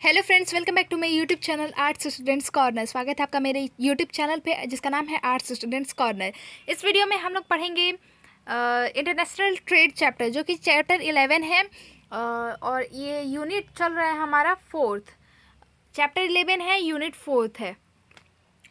Hello friends, welcome back to my YouTube channel arts students corner. स्वागत है आपका मेरे यूट्यूब चैनल पे जिसका नाम है आर्ट्स स्टूडेंट्स कॉर्नर। इस वीडियो में हम लोग पढ़ेंगे इंटरनेशनल ट्रेड चैप्टर, जो कि चैप्टर 11 है और ये यूनिट चल रहा है हमारा 4th। चैप्टर 11 है, यूनिट 4th है।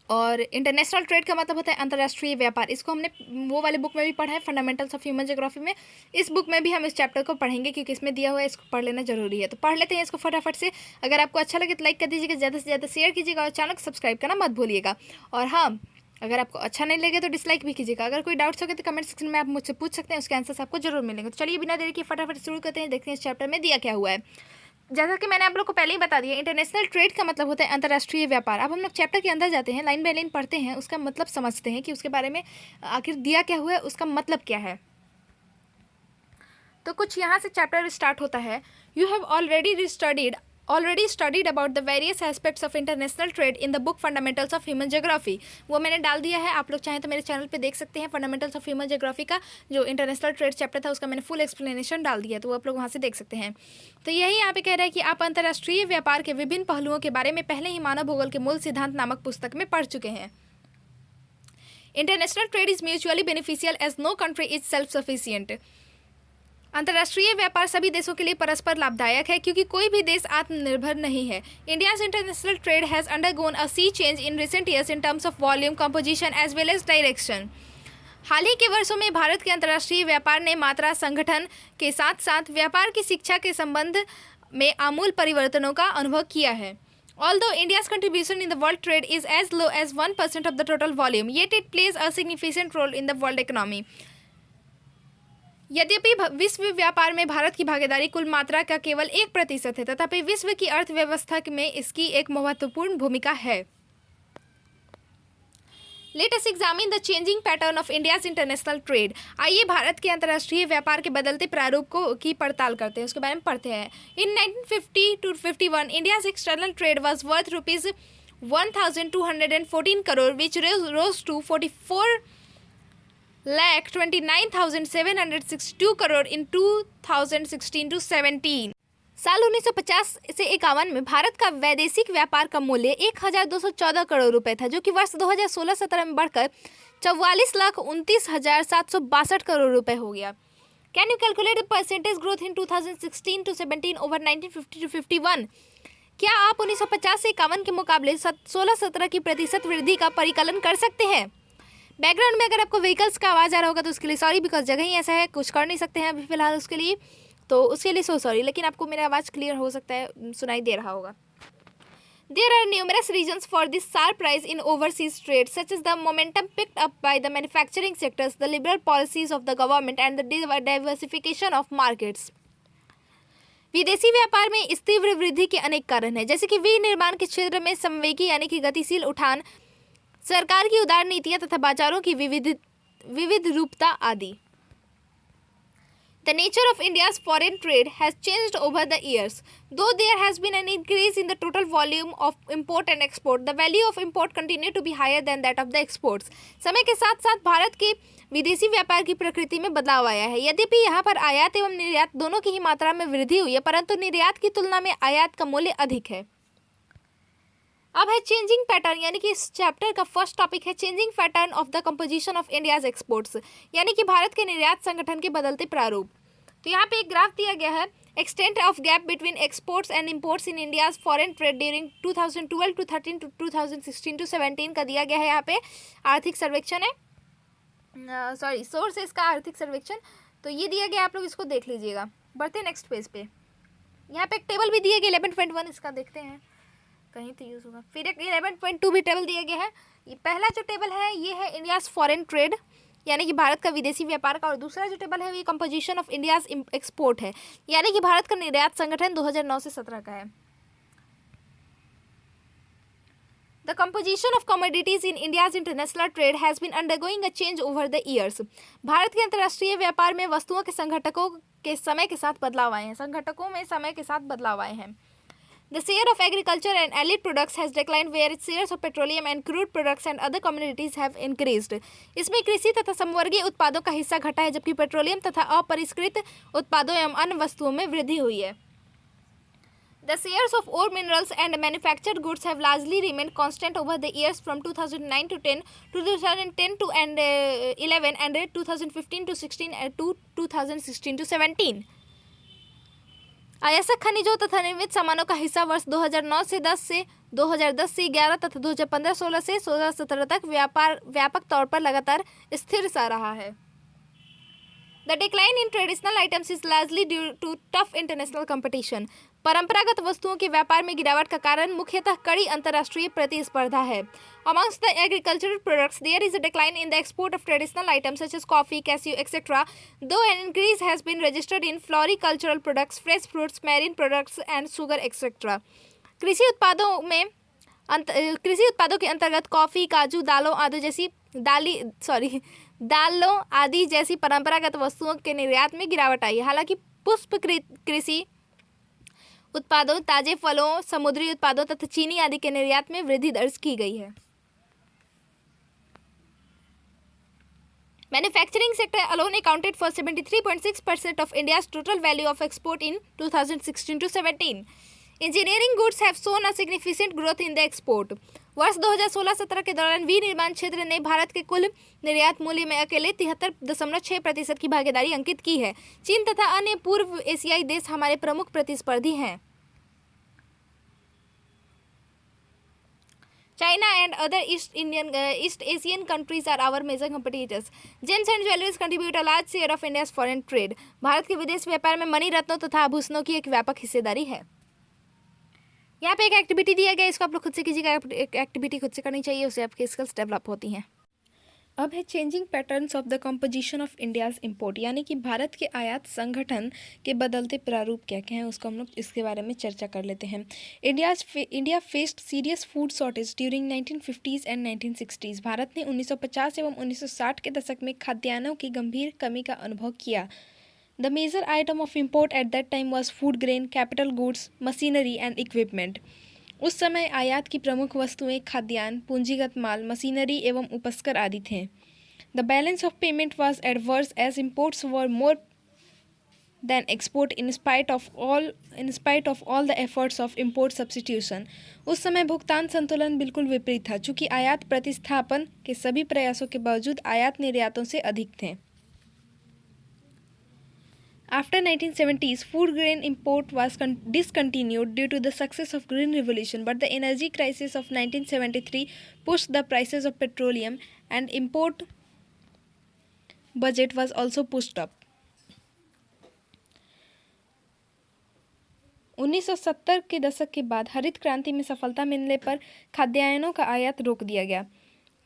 और इंटरनेशनल ट्रेड का मतलब होता है अंतर्राष्ट्रीय व्यापार। इसको हमने वो वाले बुक में भी पढ़ा है, फंडामेंटल्स ऑफ ह्यूमन ज्योग्राफी में। इस बुक में भी हम इस चैप्टर को पढ़ेंगे क्योंकि इसमें दिया हुआ है, इसको पढ़ लेना जरूरी है। तो पढ़ लेते हैं इसको फटाफट से। अगर आपको अच्छा लगे तो लाइक कर दीजिएगा, ज़्यादा से ज़्यादा शेयर कीजिएगा और चैनल को सब्सक्राइब करना मत भूलिएगा। और हाँ, अगर आपको अच्छा नहीं लगे तो डिसलाइक भी कीजिएगा। अगर कोई डाउट्स होगा तो कमेंट सेक्शन में आप मुझसे पूछ सकते हैं, उसके आंसर्स आपको जरूर मिलेंगे। तो चलिए बिना देरी के फटाफट शुरू करते हैं, देखते हैं इस चैप्टर में दिया क्या हुआ है। जैसा कि मैंने आप लोग को पहले ही बता दिया, इंटरनेशनल ट्रेड का मतलब होता है अंतर्राष्ट्रीय व्यापार। अब हम लोग चैप्टर के अंदर जाते हैं, लाइन बाय लाइन पढ़ते हैं, उसका मतलब समझते हैं कि उसके बारे में आखिर दिया क्या हुआ है, उसका मतलब क्या है। तो कुछ यहाँ से चैप्टर स्टार्ट होता है। You have already studied about the various aspects of international trade in the book fundamentals of human geography. वो मैंने डाल दिया है, आप लोग चाहें तो मेरे चैनल पे देख सकते हैं। फंडामेंटल्स ऑफ ह्यूमन ज्योग्राफी का जो इंटरनेशनल ट्रेड चैप्टर था उसका मैंने फुल एक्सप्लेनेशन डाल दिया, तो वो आप लोग वहाँ से देख सकते हैं। तो यही यहाँ पे कह रहा है कि आप अंतर्राष्ट्रीय व्यापार के विभिन्न पहलुओं के बारे में पहले ही मानव भूगोल के मूल सिद्धांत नामक पुस्तक में पढ़ चुके हैं। International trade is mutually beneficial as no country is self sufficient. अंतर्राष्ट्रीय व्यापार सभी देशों के लिए परस्पर लाभदायक है क्योंकि कोई भी देश आत्मनिर्भर नहीं है। India's international trade has undergone a sea change in recent years in terms of volume, composition as well as direction. हाल ही के वर्षों में भारत के अंतर्राष्ट्रीय व्यापार ने मात्रा, संगठन के साथ साथ व्यापार की शिक्षा के संबंध में आमूल परिवर्तनों का अनुभव किया है। Although India's contribution in the world trade is as low as 1% of the total volume, yet it plays a significant role in the world economy. यद्यपि विश्व व्यापार में भारत की भागीदारी कुल मात्रा का केवल 1% है, तथापि विश्व की अर्थव्यवस्था में इसकी एक महत्वपूर्ण भूमिका है। Let us examine the changing pattern of India's international trade. आइए भारत के अंतर्राष्ट्रीय व्यापार के बदलते प्रारूप की पड़ताल करते हैं, उसके बारे में पढ़ते हैं। In 1950 to 51, India's external trade was worth rupees 1,214 crore, which rose to 44,29,762 crore in 2016 to 17। साल 1950 से 51 में भारत का वैदेशिक व्यापार का मूल्य 1,214 करोड़ रुपए था, जो कि वर्ष 2016-17 में बढ़कर 44,29,762 करोड़ रुपए हो गया। Can you calculate the percentage growth in 2016 to 17 over 1950 to 51? क्या आप 1950 से 51 के मुकाबले 16-17 की प्रतिशत वृद्धि का परिकलन कर सकते हैं? बैकग्राउंड में अगर आपको व्हीकल्स का आवाज़ आ रहा होगा तो उसके लिए सॉरी, बिकॉज जगह ही ऐसा है, कुछ कर नहीं सकते हैं अभी फिलहाल उसके लिए, तो उसके लिए सो सॉरी। लेकिन आपको मेरा आवाज़ क्लियर हो सकता है, सुनाई दे रहा होगा। There are numerous reasons for this sharp rise in overseas trade, such as the momentum picked up by the manufacturing sectors, the liberal policies of the government, and the diversification of markets. विदेशी व्यापार में इस तीव्र वृद्धि के अनेक कारण हैं, जैसे कि विनिर्माण के क्षेत्र में संवेगी यानी कि गतिशील उठान, सरकार की उदार नीतियां तथा बाजारों की विविध रूपता आदि। The nature of India's foreign trade has changed over the years. Though there has been an increase in the total volume of import and export, the value of import continued to be higher than that of the exports. समय के साथ साथ भारत के विदेशी व्यापार की प्रकृति में बदलाव आया है। यद्यपि यहाँ पर आयात एवं निर्यात दोनों की ही मात्रा में वृद्धि हुई है, परंतु निर्यात की तुलना में आयात का मूल्य अधिक है। अब है चेंजिंग पैटर्न, यानी कि इस चैप्टर का फर्स्ट टॉपिक है changing pattern of the composition of India's exports, यानी कि भारत के निर्यात संगठन के बदलते प्रारूप। तो यहाँ पे एक ग्राफ दिया गया है, extent of gap between exports and imports in India's foreign trade during 2012 to 13 to 2016 to 17 का दिया गया है। यहाँ पे आर्थिक सर्वेक्षण है, सॉरी सोर्सेस का आर्थिक सर्वेक्षण, तो ये दिया गया, आप लोग इसको देख लीजिएगा। बढ़ते हैं नेक्स्ट पेज पे। यहाँ पे एक टेबल भी दिया गया 11.1, इसका देखते हैं कहीं तो यूज़ होगा। फिर एक 11.2 भी टेबल दिया गया है। ये पहला जो टेबल है ये है इंडियाज़ फॉरेन ट्रेड, यानी कि भारत का विदेशी व्यापार का, और दूसरा जो टेबल है ये कंपोजिशन ऑफ इंडियाज़ एक्सपोर्ट है, यानी कि भारत का निर्यात संगठन 2009 से 17 का है। The composition of commodities in India's international trade has been undergoing a change over the years. Bharat के अंतर्राष्ट्रीय व्यापार में वस्तुओं के संघटकों के समय के साथ बदलाव आए हैं, संघटकों में समय के साथ बदलाव आए हैं। The share of agriculture and allied products has declined, whereas shares of petroleum and crude products and other commodities have increased. इसमें कृषि तथा समवर्गीय उत्पादों का हिस्सा घटा है, जबकि पेट्रोलियम तथा अपरिष्कृत उत्पादों एवं अन्य वस्तुओं में वृद्धि हुई है। The shares of ore minerals and manufactured goods have largely remained constant over the years from 2009 to 10 to 2010 to 11 and 2015 to 16 to 2016 to 17. अयस्क खनिजों तथा निर्मित सामानों का हिस्सा वर्ष 2009 से 10 से 2010 से 11 तथा 2015-16 से 16-17 तक व्यापक तौर पर लगातार स्थिर सा रहा है. The decline in traditional items is largely due to tough international competition. परंपरागत वस्तुओं के व्यापार में गिरावट का कारण मुख्यतः कड़ी अंतर्राष्ट्रीय प्रतिस्पर्धा है. Amongst the agricultural products, there is a decline in the export of traditional items such as coffee, cashew, etc., though an increase has been registered in floricultural products, fresh fruits, marine products, and sugar, etc. कृषि उत्पादों के अंतर्गत coffee, काजू, दालों आदि जैसी परंपरागत वस्तुओं के निर्यात में गिरावट आई. हालांकि पुष्प कृषि उत्पादों, ताजे फलों, समुद्री उत्पादों तथा चीनी आदि के निर्यात में वृद्धि दर्ज की गई है. Manufacturing sector alone accounted for 73.6% of India's total value of export in 2016 to 17. Engineering goods have shown a significant growth in the export. वर्ष 2016-17 के दौरान विनिर्माण क्षेत्र ने भारत के कुल निर्यात मूल्य में अकेले 73.6% की भागीदारी अंकित की है. चीन तथा अन्य पूर्व एशियाई देश हमारे प्रमुख प्रतिस्पर्धी हैं. China and other East Asian countries are our major competitors. Gems and jewelries contribute a large share of India's foreign trade. Bharat के विदेश व्यापार में मणि रत्नों तथा आभूषणों की एक व्यापक हिस्सेदारी है. यहाँ पे एक एक्टिविटी दिया गया, इसको आप लोग खुद से कीजिएगा. एक्टिविटी खुद से करनी चाहिए, उससे आपकी स्किल्स डेवलप होती हैं. अब है changing patterns of the composition of India's import, यानी कि भारत के आयात संगठन के बदलते प्रारूप क्या क्या हैं, उसको हम लोग इसके बारे में चर्चा कर लेते हैं. India faced serious food shortage during 1950s and 1960s. Bharat ने 1950 एवं 1960 के दशक में खाद्यान्नों की गंभीर कमी का अनुभव किया. The major item of import at that time was food grain, capital goods, machinery and equipment. उस समय आयात की प्रमुख वस्तुएं खाद्यान्न, पूंजीगत माल, मशीनरी एवं उपस्कर आदि थे. The balance of payment was adverse as imports were more than export in spite of all the efforts of import substitution. उस समय भुगतान संतुलन बिल्कुल विपरीत था, चूँकि आयात प्रतिस्थापन के सभी प्रयासों के बावजूद आयात निर्यातों से अधिक थे. After 1970s, food grain import was discontinued due to the success of Green Revolution, but the energy crisis of 1973 pushed the prices of petroleum and import budget was also pushed up. 1970 के दशक के बाद हरित क्रांति में सफलता मिलने पर खाद्यान्नों का आयात रोक दिया गया,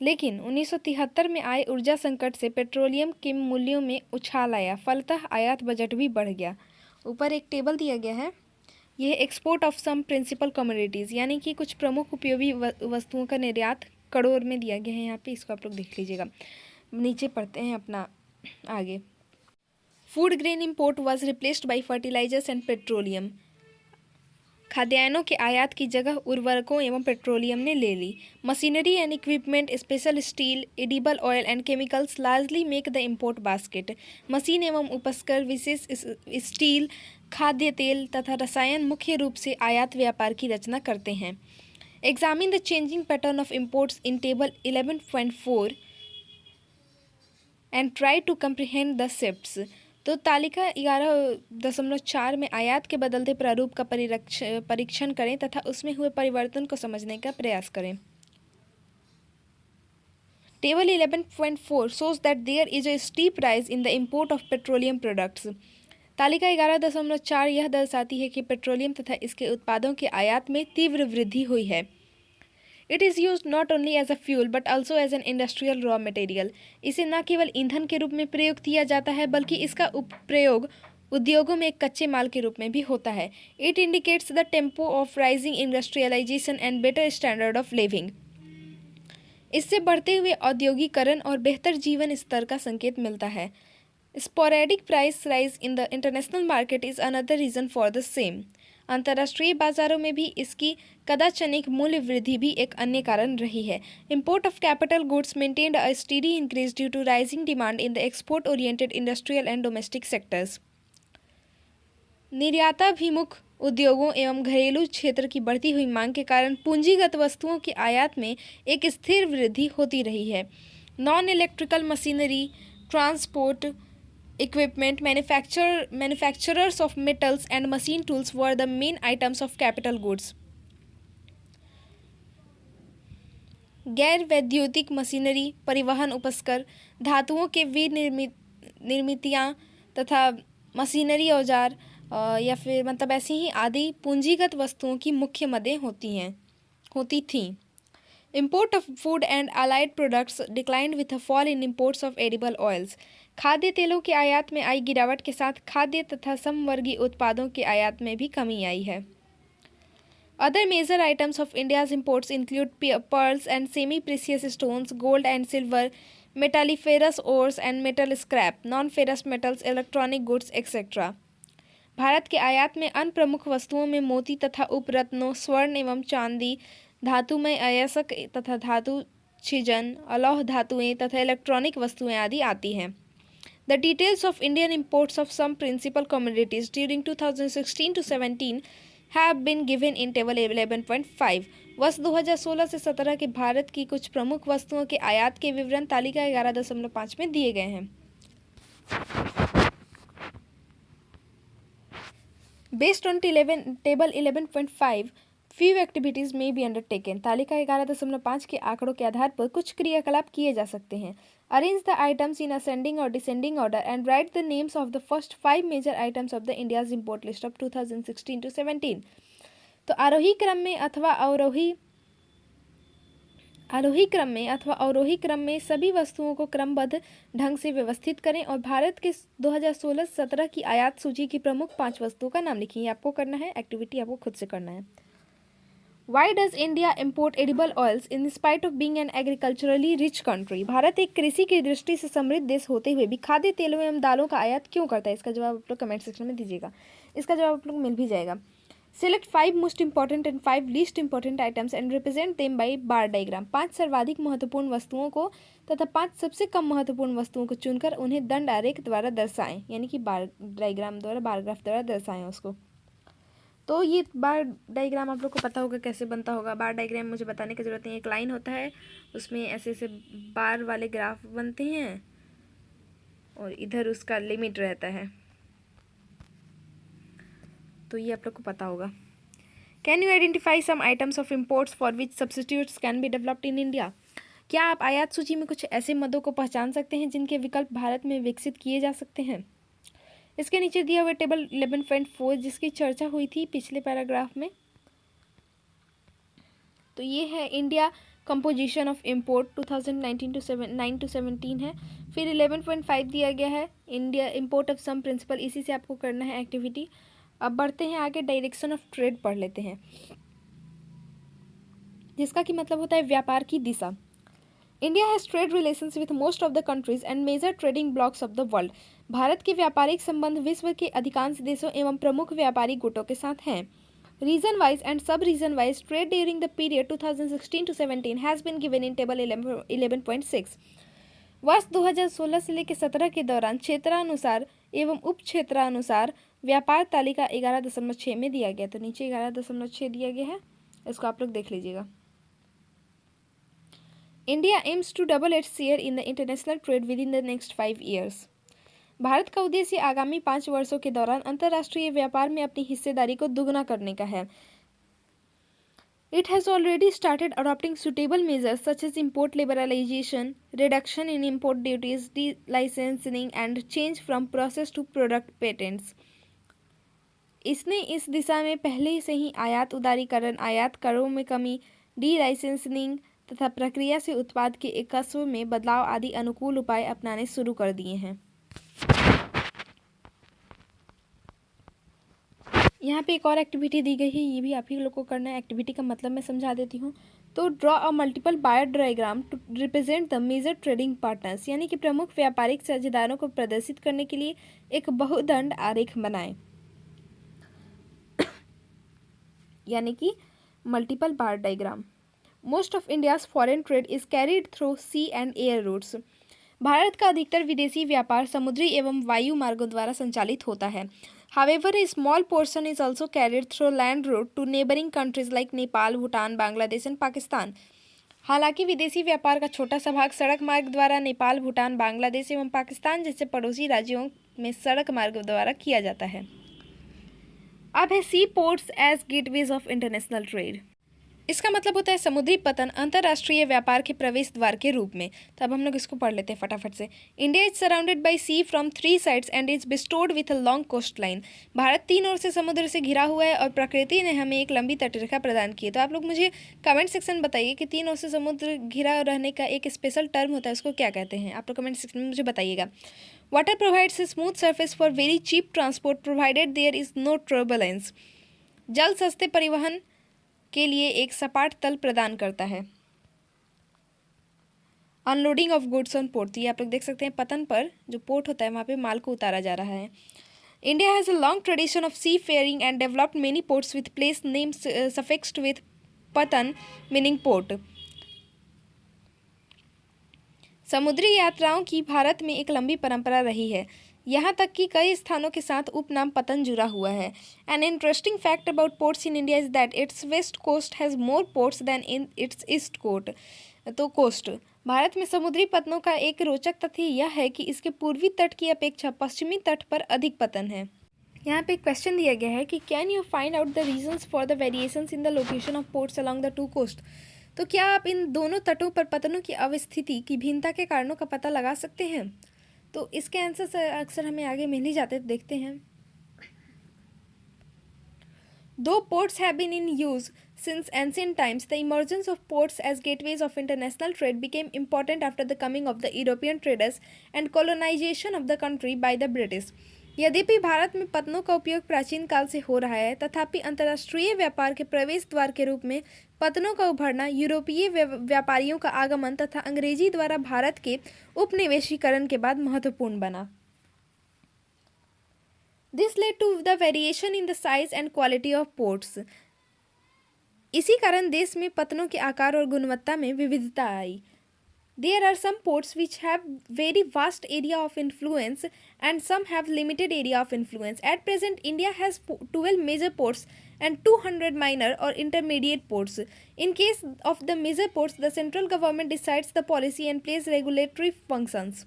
लेकिन 1973 में आए ऊर्जा संकट से पेट्रोलियम के मूल्यों में उछाल आया, फलतः आयात बजट भी बढ़ गया. ऊपर एक टेबल दिया गया है, यह export of some principal commodities, यानी कि कुछ प्रमुख उपयोगी वस्तुओं का निर्यात करोड़ में दिया गया है. यहाँ पे इसको आप लोग देख लीजिएगा. नीचे पढ़ते हैं अपना आगे. Food grain import was replaced by fertilisers and petroleum. खाद्यान्नों के आयात की जगह उर्वरकों एवं पेट्रोलियम ने ले ली. Machinery and equipment, special steel, edible oil and chemicals largely make the import basket. Machine एवं उपस्कर, विशेष स्टील, खाद्य तेल तथा रसायन मुख्य रूप से आयात व्यापार की रचना करते हैं. Examine the changing pattern of imports in table 11.4 and try to comprehend the shifts. तो तालिका 11.4 में आयात के बदलते प्रारूप का परीक्षण करें तथा उसमें हुए परिवर्तन को समझने का प्रयास करें. Table 11.4 shows that there is a steep rise in the import of petroleum products. तालिका 11.4 यह दर्शाती है कि पेट्रोलियम तथा इसके उत्पादों के आयात में तीव्र वृद्धि हुई है. It is used not only as a fuel but also as an industrial raw material. इसे न केवल ईंधन के रूप में प्रयोग किया जाता है बल्कि इसका प्रयोग उद्योगों में एक कच्चे माल के रूप में भी होता है. It indicates the tempo of rising industrialization and better standard of living. इससे बढ़ते हुए औद्योगिकरण और बेहतर जीवन स्तर का संकेत मिलता है. Sporadic price rise in the international market is another reason for the same. अंतर्राष्ट्रीय बाजारों में भी इसकी कदाचनिक मूल्य वृद्धि भी एक अन्य कारण रही है. Import of capital goods maintained a steady increase due to rising demand in the export oriented industrial and domestic sectors. निर्याताभिमुख उद्योगों एवं घरेलू क्षेत्र की बढ़ती हुई मांग के कारण पूंजीगत वस्तुओं की आयात में एक स्थिर वृद्धि होती रही है। Non electrical machinery, transport equipment, manufacturers of metals and machine tools were the main items of capital goods. गैर वैद्युतिक मशीनरी, परिवहन उपस्कर, धातुओं के निर्मितियाँ तथा मशीनरी औजार या फिर मतलब ऐसी ही आदि पूंजीगत वस्तुओं की मुख्य मदें होती थीं। Import of food and allied products declined with a fall in imports of edible oils. खाद्य तेलों के आयात में आई गिरावट के साथ खाद्य तथा समवर्गीय उत्पादों के आयात में भी कमी आई है। Other major items of India's imports include pearls and semi-precious stones, gold and silver, metalliferous ores and metal scrap, non-ferrous metals, electronic goods, etc. Bharat के आयात में अन्य प्रमुख वस्तुओं में मोती तथा उपरत्नों, स्वर्ण एवं चांदी, धातुमय अयस्क तथा धातु छिजन, अलौह धातुएं तथा इलेक्ट्रॉनिक वस्तुएं आदि आती हैं। The details of Indian imports of some principal commodities during 2016 to 17 have been given in table 11.5. वर्ष 2016 से 17 के भारत की कुछ प्रमुख वस्तुओं के आयात के विवरण तालिका 11.5 में दिए गए हैं। Based on table 11.5, few activities may be undertaken. तालिका 11.5 के आंकड़ों के आधार पर कुछ क्रियाकलाप किए जा सकते हैं। Arrange the items in ascending or descending order and write the names of the first 5 major items of the India's import list of 2016 to 17. तो आरोही क्रम में अथवा अवरोही क्रम में सभी वस्तुओं को क्रमबद्ध ढंग से व्यवस्थित करें और भारत के 2016-17 की आयात सूची की प्रमुख 5 वस्तुओं का नाम लिखिए। आपको करना है, एक्टिविटी आपको खुद से करना है। Why does India import edible oils in spite of being an agriculturally rich country? Bharat एक कृषि की दृष्टि से समृद्ध देश होते हुए भी खाद्य तेलों एवं दालों का आयात क्यों करता है? इसका जवाब आप लोग कमेंट सेक्शन में दीजिएगा। इसका जवाब आप लोग को मिल भी जाएगा। Select 5 most important and 5 least important items and represent them by bar diagram. 5 सर्वाधिक महत्वपूर्ण वस्तुओं को तथा 5 सबसे कम महत्वपूर्ण वस्तुओं को चुनकर उन्हें दंड आरेख द्वारा दर्शाएं, यानी कि बार डायग्राम द्वारा, बार ग्राफ द्वारा दर्शाएं उसको। तो ये बार डायग्राम आप लोग को पता होगा कैसे बनता होगा। बार डायग्राम मुझे बताने की ज़रूरत नहीं है। एक लाइन होता है, उसमें ऐसे ऐसे बार वाले ग्राफ बनते हैं और इधर उसका लिमिट रहता है। तो ये आप लोग को पता होगा। Can you identify some items of imports for which substitutes can be developed in India? क्या आप आयात सूची में कुछ ऐसे मदों को पहचान सकते हैं जिनके विकल्प भारत में विकसित किए जा सकते हैं? इसके नीचे दिया हुआ टेबल 11.4 जिसकी चर्चा हुई थी पिछले पैराग्राफ में। तो ये है India composition of import 2019 to 17 है। फिर 11.5 दिया गया है India import of some principal, इसी से आपको करना है एक्टिविटी। अब बढ़ते हैं आगे, डायरेक्शन ऑफ ट्रेड पढ़ लेते हैं, जिसका कि मतलब होता है व्यापार की दिशा। India has trade relations with most of the countries and major trading blocks of the world. Bharat के व्यापारिक संबंध विश्व के अधिकांश देशों एवं प्रमुख व्यापारी गुटों के साथ हैं। Region wise and sub region wise trade during the period 2016 to 17 has been given in table 11.6। वर्ष 2016 से लेकर 17 के दौरान क्षेत्रानुसार एवं उप क्षेत्रानुसार व्यापार तालिका 11.6 में दिया गया। तो नीचे 11.6 दिया गया है, इसको आप लोग देख लीजिएगा। India aims to double its share in the international trade within the next 5 years. Bharat का उद्देश्य आगामी 5 वर्षों के दौरान अंतर्राष्ट्रीय व्यापार में अपनी हिस्सेदारी को दुगना करने का है। It has already started adopting suitable measures such as import liberalization, reduction in import duties, delicensing and change from process to product patents. इसने इस दिशा में पहले से ही आयात उदारीकरण, आयात करों में कमी, डी लाइसेंसिंग तथा प्रक्रिया से उत्पाद के एकस्व में बदलाव आदि अनुकूल उपाय अपनाने शुरू कर दिए हैं। यहाँ पे एक और एक्टिविटी दी गई है, ये भी आप ही लोग को करना है। एक्टिविटी का मतलब मैं समझा देती हूँ। तो draw a multiple bar diagram to represent the major trading partners, यानी कि प्रमुख व्यापारिक साझेदारों को प्रदर्शित करने के लिए एक बहुदंड आरेख बनाएं, यानी कि multiple bar diagram. Most of India's foreign trade is carried through sea and air routes. Bharat का अधिकतर विदेशी व्यापार समुद्री एवं वायु मार्गों द्वारा संचालित होता है। However, a small portion is also carried through land route to neighboring countries like Nepal, Bhutan, Bangladesh and Pakistan. हालांकि विदेशी व्यापार का छोटा सा भाग सड़क मार्ग द्वारा नेपाल, भूटान, बांग्लादेश एवं पाकिस्तान जैसे पड़ोसी राज्यों में सड़क मार्ग द्वारा किया जाता है। अब है sea ports as gateways of international trade. इसका मतलब होता है समुद्री पतन अंतर्राष्ट्रीय व्यापार के प्रवेश द्वार के रूप में। तो अब हम लोग इसको पढ़ लेते हैं फटाफट से। India is surrounded by sea from 3 sides and is bestowed with a long coast line. Bharat 3 ओर से समुद्र से घिरा हुआ है और प्रकृति ने हमें एक लंबी तटरेखा प्रदान की है। तो आप लोग मुझे कमेंट सेक्शन बताइए कि 3 ओर से समुद्र घिरा रहने का एक स्पेशल टर्म होता है, उसको क्या कहते हैं। आप लोग कमेंट सेक्शन में मुझे बताइएगा। Water provides a smooth surface for very cheap transport provided there is no turbulence. जल सस्ते परिवहन के लिए एक सपाट तल प्रदान करता है। Unloading of goods on port, ये आप लोग देख सकते हैं पतन पर जो पोर्ट होता है वहाँ पे माल को उतारा जा रहा है। India has a long tradition of sea faring and developed many ports with place name suffixed with pattan meaning port. समुद्री यात्राओं की भारत में एक लंबी परंपरा रही है, यहाँ तक कि कई स्थानों के साथ उपनाम पतन जुड़ा हुआ है। An interesting fact about ports in India is that its west coast has more ports than in its east coast. Bharat में समुद्री पतनों का एक रोचक तथ्य यह है कि इसके पूर्वी तट की अपेक्षा पश्चिमी तट पर अधिक पतन है। यहाँ पे एक क्वेश्चन दिया गया है कि can you find out the reasons for the variations in the location of ports along the 2 coast. तो क्या आप इन दोनों तटों पर पतनों की अवस्थिति की भिन्नता के कारणों का पता लगा सकते हैं। तो इसके आंसर अक्सर हमें आगे मिल ही जाते, तो देखते हैं। Though ports have been in use since ancient times, the emergence of ports as gateways of international trade became important after the coming of the European traders and colonization of the country by the British. यद्यपि भारत में पतनों का उपयोग प्राचीन काल से हो रहा है, तथापि अंतर्राष्ट्रीय व्यापार के प्रवेश द्वार के रूप में पतनों का उभरना यूरोपीय व्यापारियों का आगमन तथा अंग्रेजी द्वारा भारत के उपनिवेशीकरण के बाद महत्वपूर्ण बना। This led to the variation in the size and quality of ports. इसी कारण देश में पतनों के आकार और गुणवत्ता में विविधता आई। There are some ports which have very vast area of influence and some have limited area of influence. At present, India has 12 major ports and 200 minor or intermediate ports. In case of the major ports, the central government decides the policy and plays regulatory functions.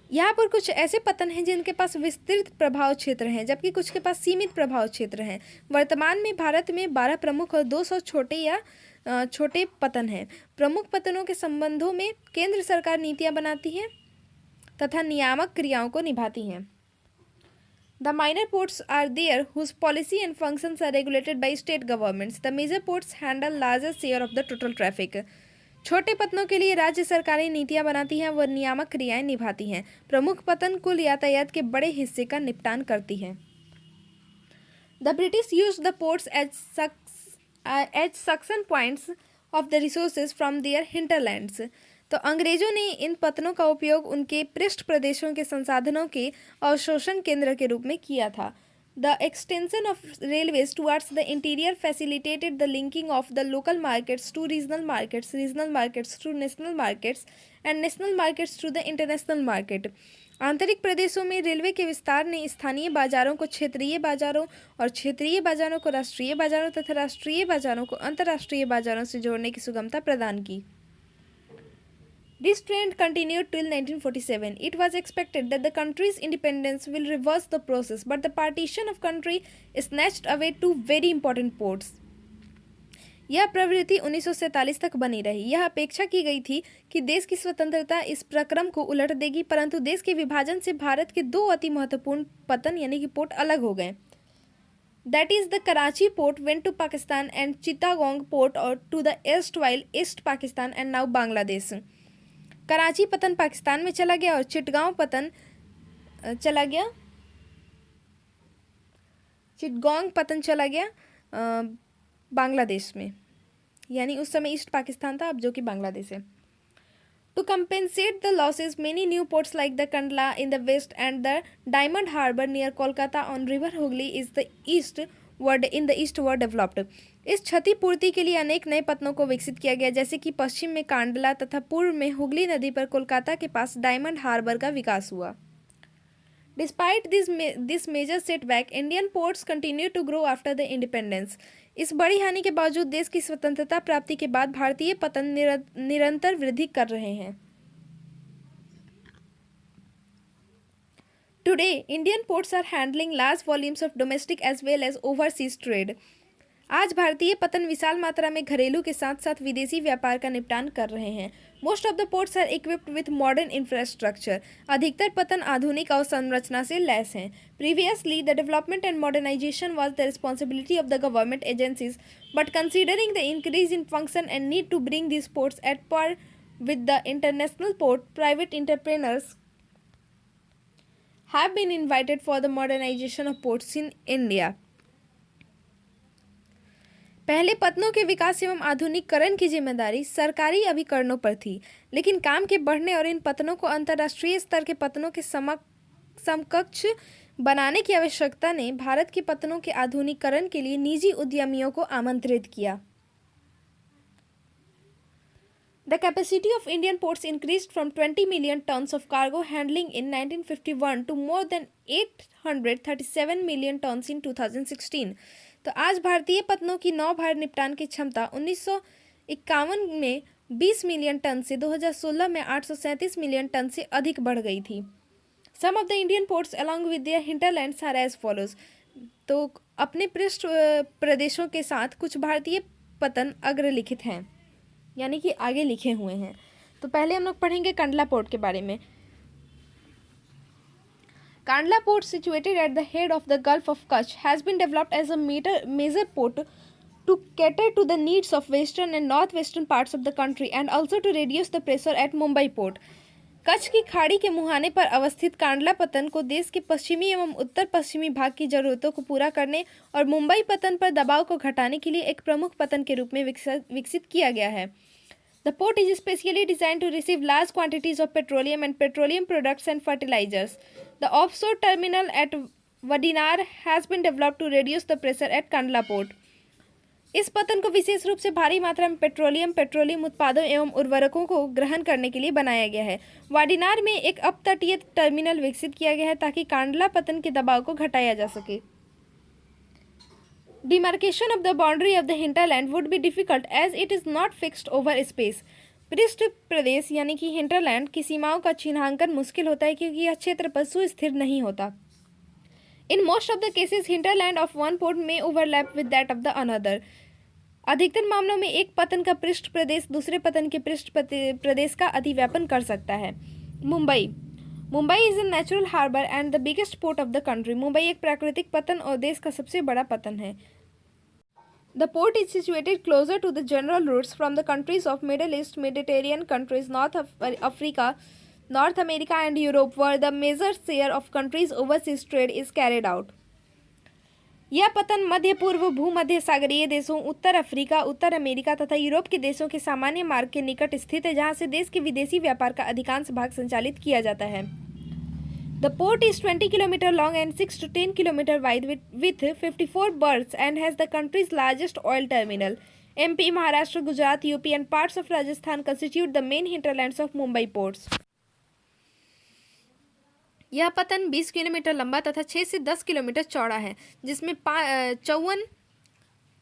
यहाँ पर कुछ ऐसे पतन हैं जिनके पास विस्तृत प्रभाव क्षेत्र हैं, जबकि कुछ के पास सीमित प्रभाव क्षेत्र हैं। वर्तमान में भारत में 12 प्रमुख और 200 छोटे पतन हैं। प्रमुख पतनों के संबंधों में केंद्र सरकार नीतियां बनाती है तथा नियामक क्रियाओं को निभाती हैं। The minor ports are there whose policy and functions are regulated by state governments. The major ports handle larger share of the total traffic. छोटे पतनों के लिए राज्य सरकारें नीतियां बनाती हैं व नियामक क्रियाएं निभाती हैं। प्रमुख पतन कुल यातायात के बड़े हिस्से का निपटान करती हैं। The British used the ports as suction points of the resources from their hinterlands. तो अंग्रेजों ने इन पतनों का उपयोग उनके पृष्ठ प्रदेशों के संसाधनों के अवशोषण केंद्र के रूप में किया था। The extension of railways towards the interior facilitated the linking of the local markets to regional markets to national markets, and national markets to the international market. आंतरिक प्रदेशों में रेलवे के विस्तार ने स्थानीय बाजारों को क्षेत्रीय बाजारों और क्षेत्रीय बाजारों को राष्ट्रीय बाजारों तथा राष्ट्रीय बाजारों को अंतर्राष्ट्रीय बाजारों से जोड़ने की सुगमता प्रदान की। This trend continued till 1947. It was expected that the country's independence will reverse the process, but the partition of country snatched away 2 very important ports. यह प्रवृत्ति 1947 तक बनी रही। यह अपेक्षा की गई थी कि देश की स्वतंत्रता इस प्रक्रम को उलट देगी, परंतु देश के विभाजन से भारत के 2 अति महत्वपूर्ण पतन यानी कि पोर्ट अलग हो गए। That is, the Karachi port went to Pakistan and Chittagong port or to the erstwhile East Pakistan and now Bangladesh. Karachi पतन पाकिस्तान में चला गया और चिटगांव पतन चला गया बांग्लादेश में, यानी उस समय ईस्ट पाकिस्तान था, अब जो कि बांग्लादेश है। To compensate the losses many new ports like the Kandla in the west and the Diamond Harbour near Kolkata on river Hooghly in the east were developed. इस क्षतिपूर्ति के लिए अनेक नए पतनों को विकसित किया गया, जैसे कि पश्चिम में कांडला तथा पूर्व में हुगली नदी पर कोलकाता के पास डायमंड हार्बर का विकास हुआ। Despite this major setback, Indian ports continue to grow after the independence. इस बड़ी हानि के बावजूद देश की स्वतंत्रता प्राप्ति के बाद भारतीय पतन निरंतर वृद्धि कर रहे हैं. Today, Indian ports are handling large volumes of domestic as well as overseas trade. आज भारतीय पतन विशाल मात्रा में घरेलू के साथ साथ विदेशी व्यापार का निपटान कर रहे हैं. Most of the ports are equipped with modern infrastructure. अधिकतर पतन आधुनिक अवसंरचना से लैस हैं. Previously the development and modernisation was the responsibility of the government agencies, but considering the increase in function and need to bring these ports at par with the international port, private entrepreneurs have been invited for the modernization of ports in India. पहले पतनों के विकास एवं आधुनिकीकरण की जिम्मेदारी सरकारी अभिकरणों पर थी, लेकिन काम के बढ़ने और इन पतनों को अंतर्राष्ट्रीय स्तर के पतनों के समकक्ष बनाने की आवश्यकता ने भारत के पतनों के आधुनिकीकरण के लिए निजी उद्यमियों को आमंत्रित किया. The capacity of Indian ports increased from 20 million tons of cargo handling in 1951 to more than 837 million tons in 2016. तो आज भारतीय पतनों की नौभार निपटान की क्षमता 1951 में 20 मिलियन टन से 2016 में 837 मिलियन टन से अधिक बढ़ गई थी. Some of the Indian ports along with their hinterlands are as follows. तो अपने पृष्ठ प्रदेशों के साथ कुछ भारतीय पतन अग्रलिखित हैं, यानी कि आगे लिखे हुए हैं. तो पहले हम लोग पढ़ेंगे कंडला पोर्ट के बारे में. Kandla Port, situated at the head of the Gulf of Kutch, has been developed as a major port to cater to the needs of western and northwestern parts of the country and also to reduce the pressure at Mumbai port. Kutch की खाड़ी के मुहाने पर अवस्थित कांडला पतन को देश के पश्चिमी एवं उत्तर पश्चिमी भाग की जरूरतों को पूरा करने और मुंबई पतन पर दबाव को घटाने के लिए एक प्रमुख पतन के रूप में विकसित किया गया है. The port is specially designed to receive large quantities of petroleum and petroleum products and fertilizers. The offshore terminal at Vadinar has been developed to reduce the pressure at Kandla port. इस पतन को विशेष रूप से भारी मात्रा में petroleum उत्पादों एवं उर्वरकों को ग्रहण करने के लिए बनाया गया है. वाडिनार में एक अपतटीय टर्मिनल विकसित किया गया है ताकि कांडला पतन के दबाव को घटाया जा सके. Demarcation of the boundary of the hinterland would be difficult as it is not fixed over space. पृष्ठ प्रदेश यानी कि हिंटरलैंड की सीमाओं का चिन्हांकन मुश्किल होता है क्योंकि यह क्षेत्र पर सुस्थिर नहीं होता. In most of the cases, hinterland of one port may overlap with that of the another. अधिकतर मामलों में एक पतन का पृष्ठ प्रदेश दूसरे पतन के पृष्ठ प्रदेश का अतिव्यापन कर सकता है. Mumbai is a natural harbor and the biggest port of the country. Mumbai एक प्राकृतिक पतन और देश का सबसे बड़ा पतन है. The port is situated closer to the general routes from the countries of Middle East, Mediterranean countries, North Africa, North America and Europe, where the major share of countries' overseas trade is carried out. यह पतन मध्य पूर्व भूमध्य सागरीय देशों, उत्तर Africa, उत्तर America तथा Europe के देशों के सामान्य मार्ग के निकट स्थित है, जहां से देश के विदेशी व्यापार का अधिकांश भाग संचालित किया जाता है. The port is 20 km long and 6 to 10 km wide with 54 berths and has the country's largest oil terminal. MP, Maharashtra, Gujarat, UP and parts of Rajasthan constitute the main hinterlands of Mumbai ports. यह पतन 20 kilometre लंबा तथा 6 से 10 kilometre चौड़ा है, जिसमें 54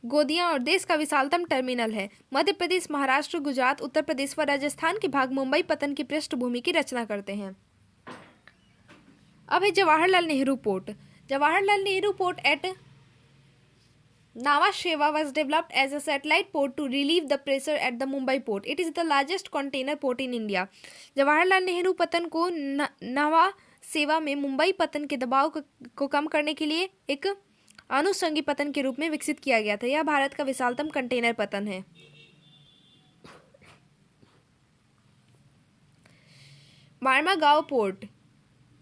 गोदियां और देश का विशालतम टर्मिनल है. मध्य प्रदेश, महाराष्ट्र, गुजरात, उत्तर प्रदेश व राजस्थान के भाग मुंबई पतन की पृष्ठभूमि की रचना करते हैं. अब है Jawaharlal Nehru port. Jawaharlal Nehru port at Nhava Sheva was developed as a satellite port to relieve the pressure at the Mumbai port. It is the largest container port in India. Jawaharlal Nehru पतन को नावा सेवा में मुंबई पतन के दबाव को कम करने के लिए एक अनुषंगी पतन के रूप में विकसित किया गया था. यह भारत का विशालतम कंटेनर पतन है. मार्मागांव port,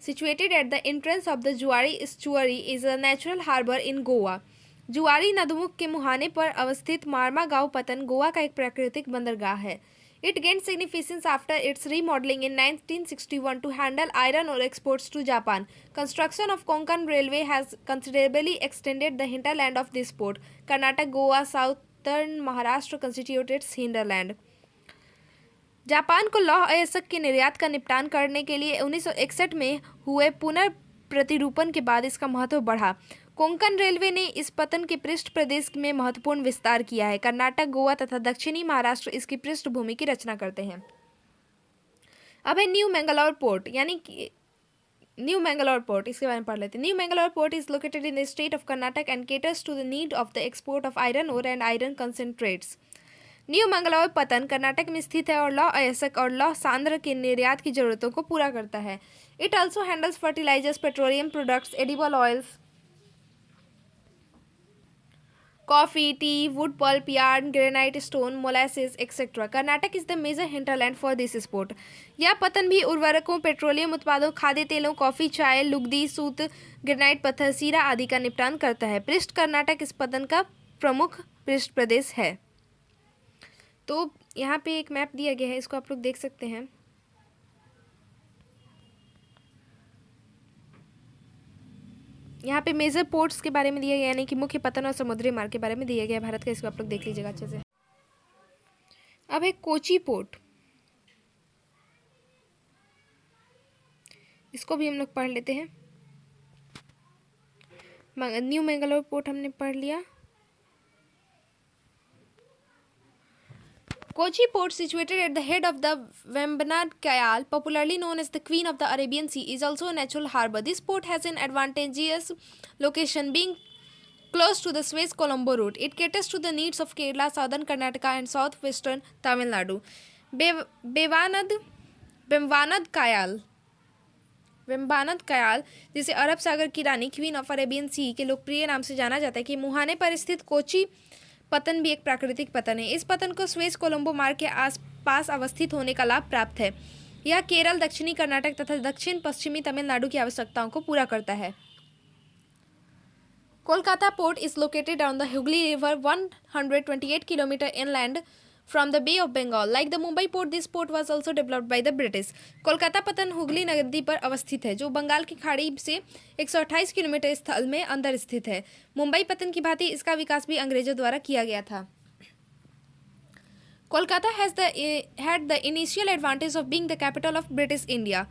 situated at the entrance of the Zuari estuary, is a natural harbor in Goa. जुआरी नदमुख के मुहाने पर अवस्थित मार्मागांव पतन गोवा का एक प्राकृतिक बंदरगाह है. It gained significance after its remodeling in 1961 to handle iron ore exports to Japan. Construction of Konkan Railway has considerably extended the hinterland of this port. Karnataka, Goa, southern Maharashtra constitute its hinterland. Japan को लौह अयस्क के निर्यात का निपटान करने के लिए 1961 में हुए प्रतिरूपण के बाद इसका महत्व बढ़ा। कोंकण रेलवे ने इस पतन के पृष्ठ प्रदेश में महत्वपूर्ण विस्तार किया है। कर्नाटक, गोवा तथा दक्षिणी महाराष्ट्र इसकी पृष्ठभूमि की रचना करते हैं। अब है न्यू मैंगलोर पोर्ट, यानी कि न्यू मैंगलोर पोर्ट, इसके बारे में पढ़ लेते हैं। New Mangalore port is located in the state of Karnataka and caters to the need of the export of iron ore and iron concentrates. New Mangalore पतन कर्नाटक में स्थित है और लौह अयस्क और लौह सांद्र के निर्यात की जरूरतों को पूरा करता है। It also handles fertilisers, petroleum products, edible oils, coffee, tea, wood pulp, yarn, granite, stone, molasses etcetera. Karnataka is the major hinterland for this port. यह पतन भी उर्वरकों, पेट्रोलियम उत्पादों, खाद्य तेलों, कॉफी, चाय, लुगदी, सूत, ग्रेनाइट पत्थर, सीरा आदि का निपटान करता है। पृष्ठ कर्नाटक इस पतन का प्रमुख पृष्ठ प्रदेश है। तो यहाँ पे एक मैप दिया गया है, इसको आप लोग देख सकते हैं। यहाँ पे मेजर पोर्ट्स के बारे में दिया गया, यानी कि मुख्य पतन और समुद्री मार्ग के बारे में दिया गया है भारत का। इसको आप लोग देख लीजिएगा अच्छे से। अब है कोची पोर्ट, इसको भी हम लोग पढ़ लेते हैं। न्यू मैंगलोर पोर्ट हमने पढ़ लिया। Kochi port, situated at the head of the Vembanad Canal, popularly known as the Queen of the Arabian Sea, is also a natural harbour. This port has an advantageous location, being close to the Suez-Colombo route. It caters to the needs of Kerala, southern Karnataka, and southwestern Tamil Nadu. Vembanad कयाल, जिसे अरब सागर की रानी, queen of Arabian सी के लोकप्रिय नाम से जाना जाता है, कि मुहाने पर स्थित कोची पतन भी एक प्राकृतिक पतन है। इस पतन को स्वेज कोलंबो मार्ग के आसपास अवस्थित होने का लाभ प्राप्त है। यह केरल, दक्षिणी कर्नाटक तथा दक्षिण पश्चिमी तमिलनाडु की आवश्यकताओं को पूरा करता है। Kolkata port is located on the Hooghly river 128 kilometre inland from the Bay of Bengal. Like the Mumbai port, this port was also developed by the British. Kolkata पतन हुगली नदी पर अवस्थित है, जो बंगाल की खाड़ी से 128 किलोमीटर स्थल में अंदर स्थित है। मुंबई पतन की भांति इसका विकास भी अंग्रेजों द्वारा किया गया था। Kolkata had the initial advantage of being the capital of British India.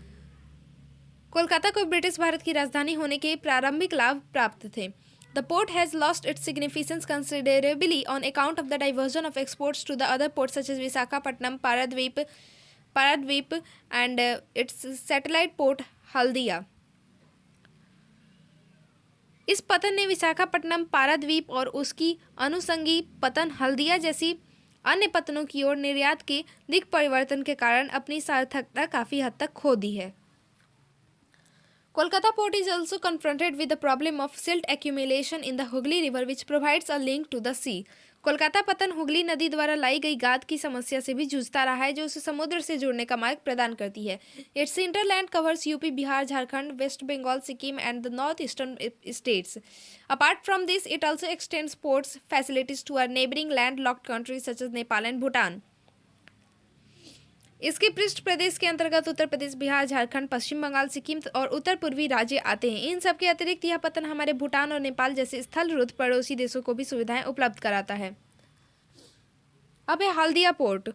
Kolkata को ब्रिटिश भारत की राजधानी होने के प्रारंभिक लाभ प्राप्त थे। The port has lost its significance considerably on account of the diversion of exports to the other ports such as Visakhapatnam, Paradweep and its satellite port Haldia. इस पतन ने विशाखापट्टनम, पाराद्वीप और उसकी अनुषंगी पतन हल्दिया जैसी अन्य पतनों की ओर निर्यात के दिक् परिवर्तन के कारण अपनी सार्थकता काफ़ी हद तक खो दी है। Kolkata port is also confronted with the problem of silt accumulation in the Hooghly River, which provides a link to the sea. Kolkata पतन हुगली नदी द्वारा लाई गई गाद की समस्या से भी जूझता रहा है, जो उसे समुद्र से जुड़ने का मार्ग प्रदान करती है। Its hinterland covers UP, Bihar, Jharkhand, West Bengal, Sikkim and the north eastern states. Apart from this, it also extends ports facilities to our neighboring landlocked countries such as Nepal and Bhutan. इसके पृष्ठ प्रदेश के अंतर्गत उत्तर प्रदेश, बिहार, झारखंड, पश्चिम बंगाल, सिक्किम और उत्तर पूर्वी राज्य आते हैं। इन सब के अतिरिक्त यह पतन हमारे भूटान और नेपाल जैसे स्थलरूढ़ पड़ोसी देशों को भी सुविधाएं उपलब्ध कराता है। अब है Haldia port.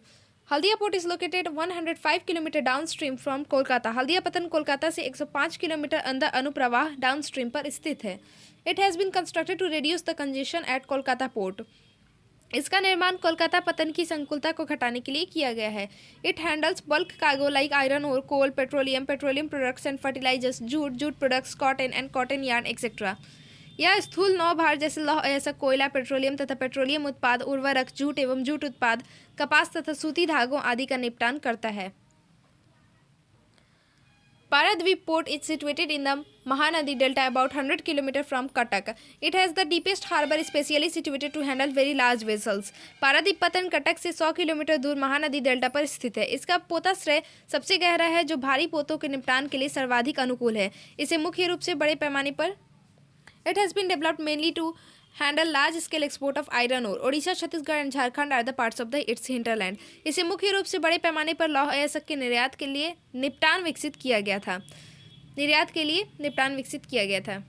Haldia port is located 105 kilometre down stream from Kolkata. Haldia पतन कोलकाता से 105 किलोमीटर अंदर अनुप्रवाह डाउन स्ट्रीम पर स्थित है। It has been constructed to reduce the congestion at Kolkata port. इसका निर्माण कोलकाता पतन की संकुलता को घटाने के लिए किया गया है। It handles bulk cargo like iron ore coal, petroleum products and fertilisers, jute products, cotton and cotton yarn etcetera. यह स्थूल नौभार जैसे लौह अयस्क, कोयला, पेट्रोलियम तथा पेट्रोलियम उत्पाद, उर्वरक, जूट एवं जूट उत्पाद, कपास तथा सूती धागों आदि का निपटान करता है। Paradweep port is situated in the Mahanadi Delta about 100 km from Cuttack. It has the deepest harbour specially situated to handle very large vessels. Paradip पतन कटक से 100 किलोमीटर दूर महानदी डेल्टा पर स्थित है। इसका पोताश्रय सबसे गहरा है, जो भारी पोतों के निपटान के लिए सर्वाधिक अनुकूल है। इसे मुख्य रूप से बड़े पैमाने पर It has been developed mainly to handle large-scale export of iron ore. Odisha, Chhattisgarh and Jharkhand are the parts of the its hinterland. इसे मुख्य रूप से बड़े पैमाने पर लौह अयस्क के निर्यात के लिए निपटान विकसित किया गया था।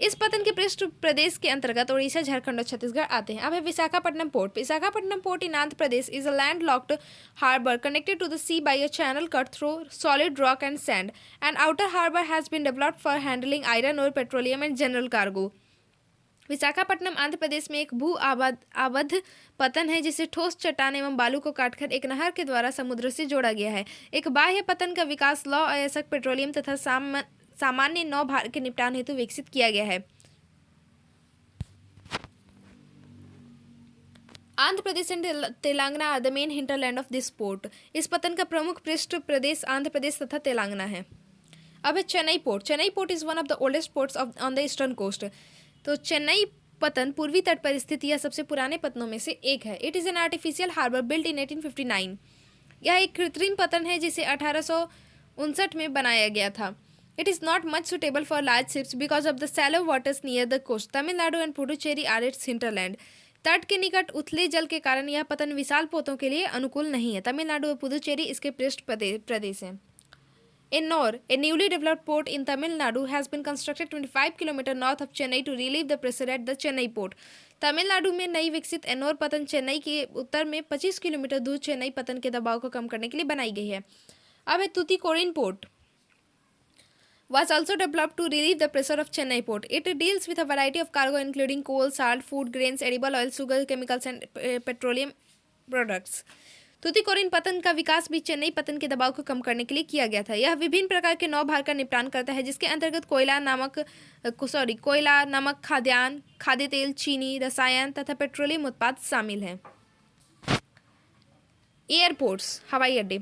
इस पतन के पृष्ठ प्रदेश के अंतर्गत उड़ीसा, झारखंड और छत्तीसगढ़ आते हैं। अब है Visakhapatnam port. Visakhapatnam port in Andhra Pradesh is a land locked harbour connected to the sea by a channel cut through solid rock and sand and outer harbour has been developed for handling iron ore petroleum and general cargo. Visakhapatnam Andhra Pradesh में एक भू आबद्ध पतन है जिसे ठोस चट्टान एवं बालू को काटकर एक नहर के द्वारा समुद्र से जोड़ा गया है। एक बाह्य पतन का विकास लौह अयस्क पेट्रोलियम तथा सामान्य नौ भार के निपटान हेतु विकसित किया गया है। Andhra Pradesh and Telangana are the main hinterland of this port. इस पतन का प्रमुख पृष्ठ प्रदेश आंध्र प्रदेश तथा तेलंगाना है। अब है Chennai port. Chennai port is one of the oldest ports on the eastern coast. तो चेन्नई पतन पूर्वी तट पर स्थित यह सबसे पुराने पतनों में से एक है। It is an artificial harbour built in 1859। यह एक कृत्रिम पतन है जिसे 1859 में बनाया गया था। It is not much suitable for large ships because of the shallow waters near the coast. Tamil Nadu and Puducherry are its hinterland. तट के निकट उथले जल के कारण यह पतन विशाल पोतों के लिए अनुकूल नहीं है। तमिलनाडु और पुडुचेरी इसके पृष्ठ प्रदेश हैं। Ennore, a newly developed port in Tamil Nadu, has been constructed 25 km north of Chennai to relieve the pressure at the Chennai port. Tamil Nadu में नई विकसित एनोर पतन चेन्नई के उत्तर में 25 किलोमीटर दूर चेन्नई पतन के दबाव को कम करने के लिए बनाई गई है। अब है Tuticorin port. Was also developed to relieve the pressure of Chennai port. It deals with a variety of cargo including coal, salt, food grains, edible oil, sugar, chemicals and petroleum products. Tuticorin पतन का विकास भी चेन्नई पतन के दबाव को कम करने के लिए किया गया था। यह विभिन्न प्रकार के नौ भार का निपटान करता है जिसके अंतर्गत कोयला, नमक, खाद्यान्न, खाद्य तेल, चीनी, रसायन तथा पेट्रोलियम उत्पाद शामिल हैं। एयरपोर्ट्स, हवाई अड्डे।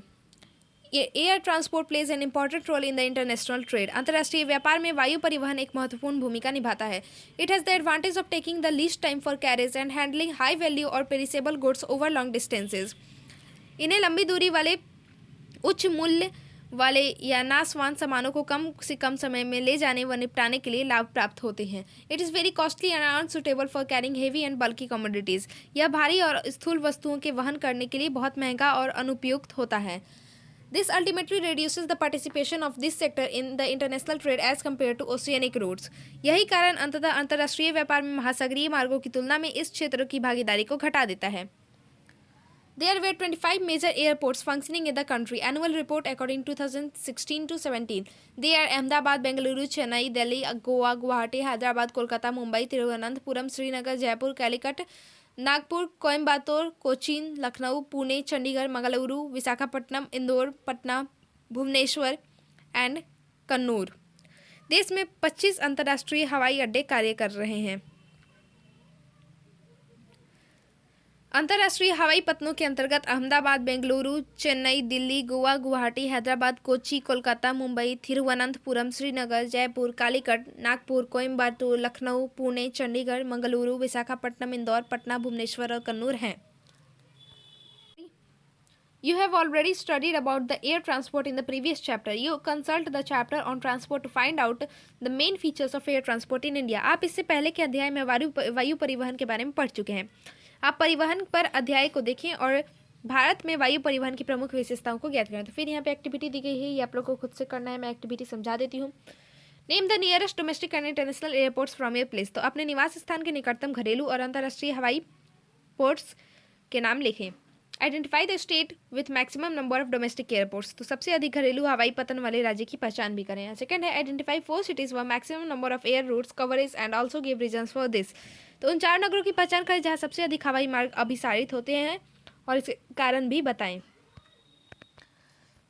Air transport plays an important role in the international trade. अंतर्राष्ट्रीय व्यापार में वायु परिवहन एक महत्वपूर्ण भूमिका निभाता है। It has the advantage of taking the least time for carriage and handling high value और perishable goods over long distances. इन्हें लंबी दूरी वाले, उच्च मूल्य वाले या नाशवान सामानों को कम से कम समय में ले जाने व निपटाने के लिए लाभ प्राप्त होते हैं। It is very costly and unsuitable for carrying heavy and bulky commodities. यह भारी और स्थूल वस्तुओं के वहन करने के लिए बहुत महंगा और अनुपयुक्त होता है। This ultimately reduces the participation of this sector in the international trade as compare to oceanic routes. यही कारण अंततः अंतर्राष्ट्रीय व्यापार में महासागरीय मार्गों की तुलना में इस क्षेत्र की भागीदारी को घटा देता है। There were 25 major airports functioning in the country. Annual report according 2016 to 17. They are Ahmedabad, Bengaluru, Chennai, Delhi, Goa, Guwahati, Hyderabad, Kolkata, Mumbai, Thiruvananthapuram, Srinagar, Jaipur, Calicut, Nagpur, Coimbatore, Cochin, Lucknow, Pune, Chandigarh, Mangaluru, Visakhapatnam, Indore, Patna, Bhubaneswar and Kannur. देश में 25 अंतर्राष्ट्रीय हवाई अड्डे कार्य कर रहे हैं। अंतर्राष्ट्रीय हवाई पत्तनों के अंतर्गत अहमदाबाद, बेंगलुरु, चेन्नई, दिल्ली, गोवा, गुवाहाटी, हैदराबाद, कोच्चि, कोलकाता, मुंबई, थिरुवनंतपुरम, श्रीनगर, जयपुर, कालीकट, नागपुर, कोयम्बटूर, लखनऊ, पुणे, चंडीगढ़, मंगलुरु, विशाखापट्टनम, इंदौर, पटना, भुवनेश्वर और कन्नूर हैं। You have already studied about the air transport in the previous chapter. You consult the chapter on transport to find out the main features of air transport in India. आप इससे पहले के अध्याय में वायु परिवहन के बारे में पढ़ चुके हैं। आप परिवहन पर अध्याय को देखें और भारत में वायु परिवहन की प्रमुख विशेषताओं को ज्ञात करें। तो फिर यहाँ पे एक्टिविटी दी गई है, ये आप लोग को खुद से करना है। मैं एक्टिविटी समझा देती हूँ। Name the nearest domestic and international airports from your place. तो अपने निवास स्थान के निकटतम घरेलू और अंतर्राष्ट्रीय हवाई पोर्ट्स के नाम लिखें। Identify the state with maximum number of domestic airports. तो सबसे अधिक घरेलू हवाई पतन वाले राज्य की पहचान भी करें। सेकंड है identify 4 cities with maximum number of air routes coverage and also give reasons for this. तो उन 4 नगरों की पहचान करें जहाँ सबसे अधिक हवाई मार्ग अभिसारित होते हैं और इसके कारण भी बताएं।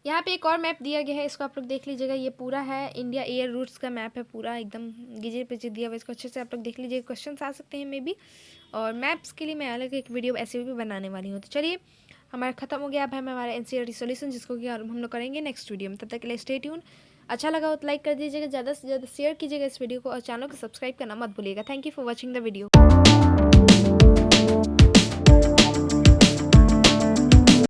यहाँ पे एक और मैप दिया गया है, इसको आप लोग देख लीजिएगा। ये पूरा है इंडिया एयर रूट्स का मैप है, पूरा एकदम गिजे पिजे दिया हुआ। इसको अच्छे से आप लोग देख लीजिएगा, क्वेश्चन आ सकते हैं मे बी। और मैप्स के लिए मैं अलग एक वीडियो ऐसे भी बनाने वाली हूँ। तो चलिए हमारा खत्म हो गया। अब है हमारा एनसीईआरटी सॉल्यूशन, जिसको कि हम लोग करेंगे नेक्स्ट वीडियो में। तब तक के लिए स्टे ट्यून। अच्छा लगा हो तो लाइक कर दीजिएगा, ज़्यादा से ज़्यादा शेयर कीजिएगा इस वीडियो को और चैनल को सब्सक्राइब करना मत भूलिएगा। Thank you for watching the video.